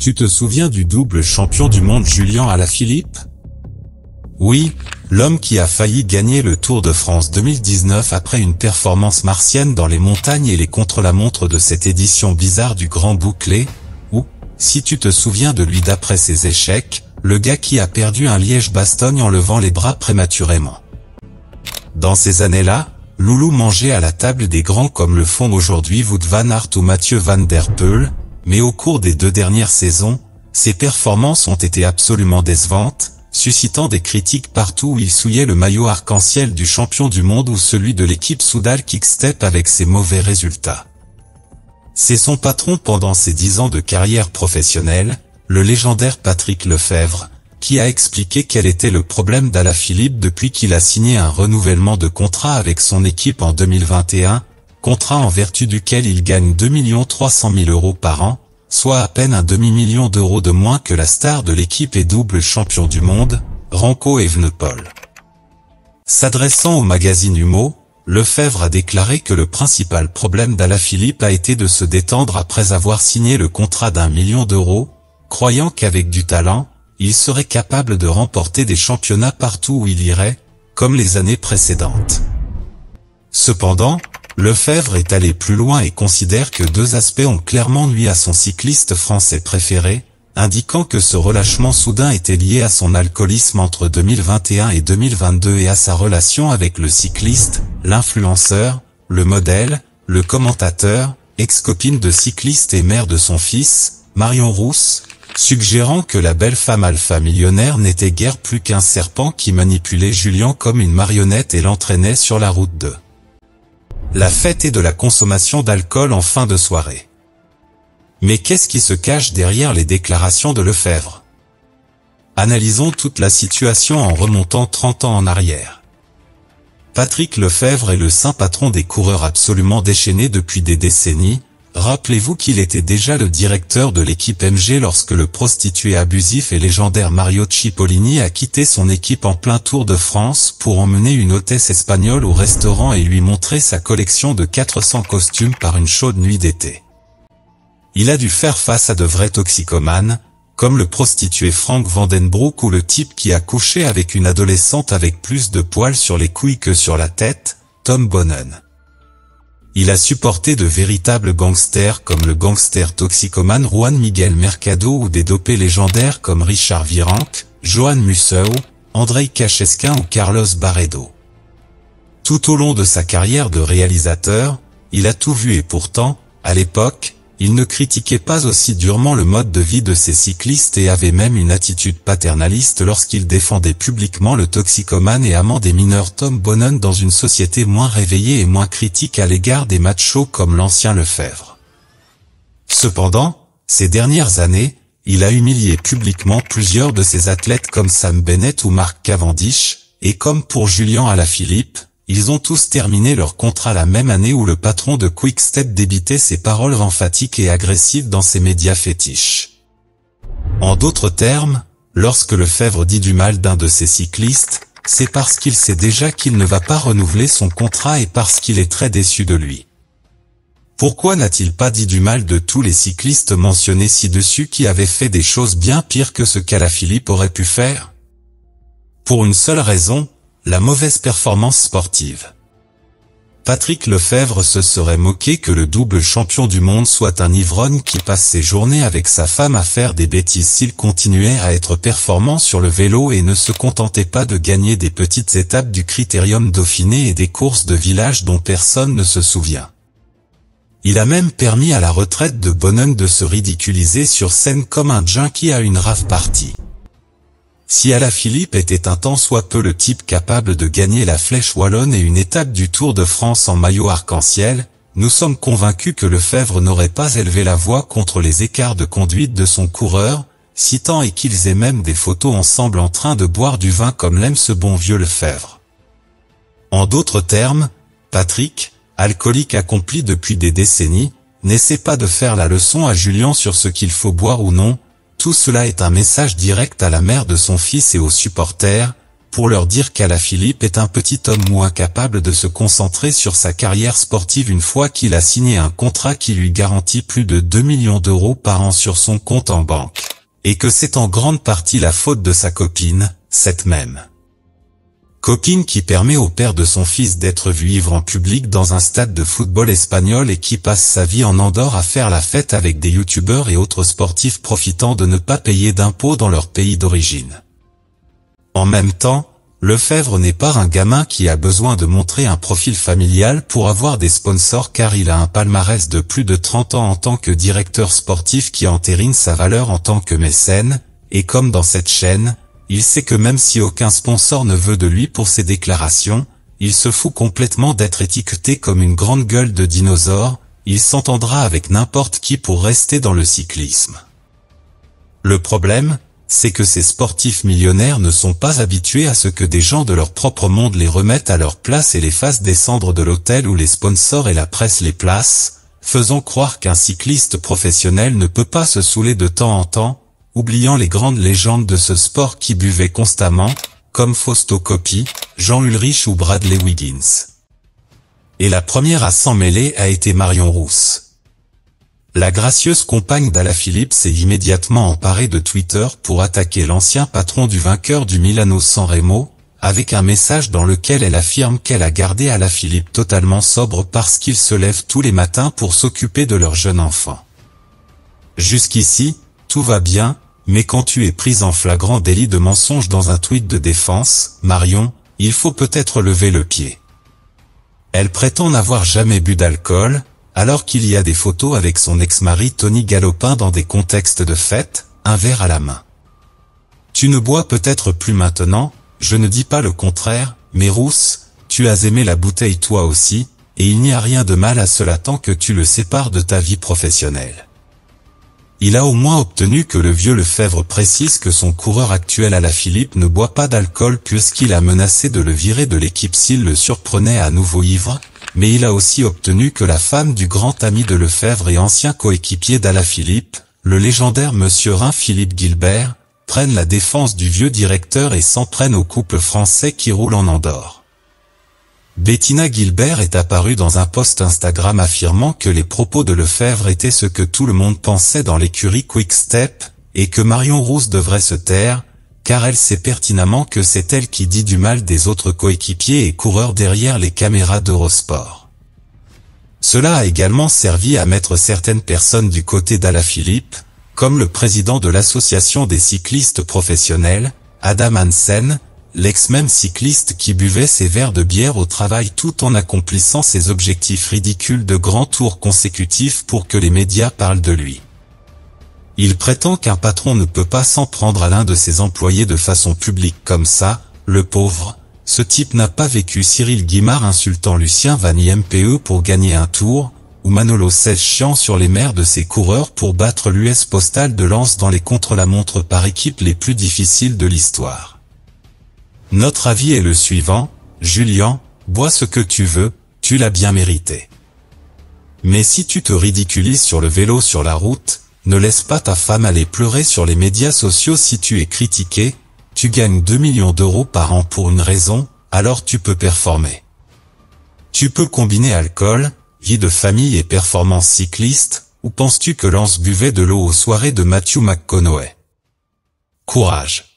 Tu te souviens du double champion du monde Julian Alaphilippe? Oui, l'homme qui a failli gagner le Tour de France 2019 après une performance martienne dans les montagnes et les contre-la-montre de cette édition bizarre du Grand Bouclé, ou, si tu te souviens de lui d'après ses échecs, le gars qui a perdu un Liège-Bastogne en levant les bras prématurément. Dans ces années-là, Loulou mangeait à la table des grands comme le font aujourd'hui Wout van Aert ou Mathieu van der Poel, mais au cours des 2 dernières saisons, ses performances ont été absolument décevantes, suscitant des critiques partout où il souillait le maillot arc-en-ciel du champion du monde ou celui de l'équipe Soudal Quick-Step avec ses mauvais résultats. C'est son patron pendant ses 10 ans de carrière professionnelle, le légendaire Patrick Lefevere, qui a expliqué quel était le problème d'Alaphilippe depuis qu'il a signé un renouvellement de contrat avec son équipe en 2021, contrat en vertu duquel il gagne 2 300 000 € par an, soit à peine un demi-million d'euros de moins que la star de l'équipe et double champion du monde, Remco Evenepoel. S'adressant au magazine Humo, Lefevere a déclaré que le principal problème d'Alaphilippe a été de se détendre après avoir signé le contrat d'1 million d'euros, croyant qu'avec du talent, il serait capable de remporter des championnats partout où il irait, comme les années précédentes. Cependant, Lefevere est allé plus loin et considère que 2 aspects ont clairement nui à son cycliste français préféré, indiquant que ce relâchement soudain était lié à son alcoolisme entre 2021 et 2022 et à sa relation avec le cycliste, l'influenceur, le modèle, le commentateur, ex-copine de cycliste et mère de son fils, Marion Rousse, suggérant que la belle femme alpha millionnaire n'était guère plus qu'un serpent qui manipulait Julian comme une marionnette et l'entraînait sur la route de la fête et de la consommation d'alcool en fin de soirée. Mais qu'est-ce qui se cache derrière les déclarations de Lefevere? Analysons toute la situation en remontant 30 ans en arrière. Patrick Lefevere est le saint patron des coureurs absolument déchaînés depuis des décennies. Rappelez-vous qu'il était déjà le directeur de l'équipe MG lorsque le prostitué abusif et légendaire Mario Cipollini a quitté son équipe en plein Tour de France pour emmener une hôtesse espagnole au restaurant et lui montrer sa collection de 400 costumes par une chaude nuit d'été. Il a dû faire face à de vrais toxicomanes, comme le prostitué Frank Vandenbroek ou le type qui a couché avec une adolescente avec plus de poils sur les couilles que sur la tête, Tom Bonnen. Il a supporté de véritables gangsters comme le gangster toxicomane Juan Miguel Mercado ou des dopés légendaires comme Richard Virenque, Johan Museeuw, Andrei Cachesquin ou Carlos Barredo. Tout au long de sa carrière de réalisateur, il a tout vu et pourtant, à l'époque, il ne critiquait pas aussi durement le mode de vie de ses cyclistes et avait même une attitude paternaliste lorsqu'il défendait publiquement le toxicomane et amant des mineurs Tom Bonnen dans une société moins réveillée et moins critique à l'égard des machos comme l'ancien Lefevere. Cependant, ces dernières années, il a humilié publiquement plusieurs de ses athlètes comme Sam Bennett ou Mark Cavendish, et comme pour Julian Alaphilippe, ils ont tous terminé leur contrat la même année où le patron de Quick-Step débitait ses paroles emphatiques et agressives dans ses médias fétiches. En d'autres termes, lorsque Lefevere dit du mal d'un de ses cyclistes, c'est parce qu'il sait déjà qu'il ne va pas renouveler son contrat et parce qu'il est très déçu de lui. Pourquoi n'a-t-il pas dit du mal de tous les cyclistes mentionnés ci-dessus qui avaient fait des choses bien pires que ce qu'Alaphilippe aurait pu faire? Pour une seule raison, la mauvaise performance sportive. Patrick Lefevere se serait moqué que le double champion du monde soit un ivrogne qui passe ses journées avec sa femme à faire des bêtises s'il continuait à être performant sur le vélo et ne se contentait pas de gagner des petites étapes du Critérium Dauphiné et des courses de village dont personne ne se souvient. Il a même permis à la retraite de Bonnen de se ridiculiser sur scène comme un junkie à une rave party. Si Alaphilippe était un tant soit peu le type capable de gagner la Flèche Wallonne et une étape du Tour de France en maillot arc-en-ciel, nous sommes convaincus que Lefevere n'aurait pas élevé la voix contre les écarts de conduite de son coureur, si tant est qu'ils aient même des photos ensemble en train de boire du vin comme l'aime ce bon vieux Lefevere. En d'autres termes, Patrick, alcoolique accompli depuis des décennies, n'essaie pas de faire la leçon à Julian sur ce qu'il faut boire ou non. Tout cela est un message direct à la mère de son fils et aux supporters, pour leur dire qu'Alaphilippe est un petit homme mou incapable de se concentrer sur sa carrière sportive une fois qu'il a signé un contrat qui lui garantit plus de 2 millions d'euros par an sur son compte en banque. Et que c'est en grande partie la faute de sa copine, cette même copine qui permet au père de son fils d'être vu ivre en public dans un stade de football espagnol et qui passe sa vie en Andorre à faire la fête avec des youtubeurs et autres sportifs profitant de ne pas payer d'impôts dans leur pays d'origine. En même temps, Lefebvre n'est pas un gamin qui a besoin de montrer un profil familial pour avoir des sponsors car il a un palmarès de plus de 30 ans en tant que directeur sportif qui entérine sa valeur en tant que mécène, et comme dans cette chaîne, il sait que même si aucun sponsor ne veut de lui pour ses déclarations, il se fout complètement d'être étiqueté comme une grande gueule de dinosaure, il s'entendra avec n'importe qui pour rester dans le cyclisme. Le problème, c'est que ces sportifs millionnaires ne sont pas habitués à ce que des gens de leur propre monde les remettent à leur place et les fassent descendre de l'hôtel où les sponsors et la presse les placent, faisant croire qu'un cycliste professionnel ne peut pas se saouler de temps en temps, oubliant les grandes légendes de ce sport qui buvaient constamment, comme Fausto Coppi, Jean Ulrich ou Bradley Wiggins. Et la première à s'en mêler a été Marion Rousse. La gracieuse compagne d'Alaphilippe s'est immédiatement emparée de Twitter pour attaquer l'ancien patron du vainqueur du Milano-San Remo, avec un message dans lequel elle affirme qu'elle a gardé Alaphilippe totalement sobre parce qu'il se lève tous les matins pour s'occuper de leur jeune enfant. Jusqu'ici, tout va bien, mais quand tu es prise en flagrant délit de mensonge dans un tweet de défense, Marion, il faut peut-être lever le pied. Elle prétend n'avoir jamais bu d'alcool, alors qu'il y a des photos avec son ex-mari Tony Galopin dans des contextes de fête, un verre à la main. Tu ne bois peut-être plus maintenant, je ne dis pas le contraire, mais Rousse, tu as aimé la bouteille toi aussi, et il n'y a rien de mal à cela tant que tu le sépares de ta vie professionnelle. Il a au moins obtenu que le vieux Lefebvre précise que son coureur actuel Alaphilippe ne boit pas d'alcool puisqu'il a menacé de le virer de l'équipe s'il le surprenait à nouveau ivre, mais il a aussi obtenu que la femme du grand ami de Lefebvre et ancien coéquipier d'Alaphilippe, le légendaire monsieur Philippe Gilbert, prenne la défense du vieux directeur et s'en prenne au couple français qui roule en Andorre. Bettina Gilbert est apparue dans un post Instagram affirmant que les propos de Lefebvre étaient ce que tout le monde pensait dans l'écurie Quick Step, et que Marion Rousse devrait se taire, car elle sait pertinemment que c'est elle qui dit du mal des autres coéquipiers et coureurs derrière les caméras d'Eurosport. Cela a également servi à mettre certaines personnes du côté d'Alaphilippe, comme le président de l'association des cyclistes professionnels, Adam Hansen, l'ex-même cycliste qui buvait ses verres de bière au travail tout en accomplissant ses objectifs ridicules de grands tours consécutifs pour que les médias parlent de lui. Il prétend qu'un patron ne peut pas s'en prendre à l'un de ses employés de façon publique comme ça, le pauvre. Ce type n'a pas vécu Cyril Guimard insultant Lucien Vanni MPE pour gagner un tour, ou Manolo Sèche chiant sur les mères de ses coureurs pour battre l'US Postal de Lens dans les contre-la-montre par équipe les plus difficiles de l'histoire. Notre avis est le suivant, Julien, bois ce que tu veux, tu l'as bien mérité. Mais si tu te ridiculises sur le vélo sur la route, ne laisse pas ta femme aller pleurer sur les médias sociaux si tu es critiqué, tu gagnes 2 millions d'euros par an pour une raison, alors tu peux performer. Tu peux combiner alcool, vie de famille et performance cycliste, ou penses-tu que Lance buvait de l'eau aux soirées de Matthew McConaughey? Courage.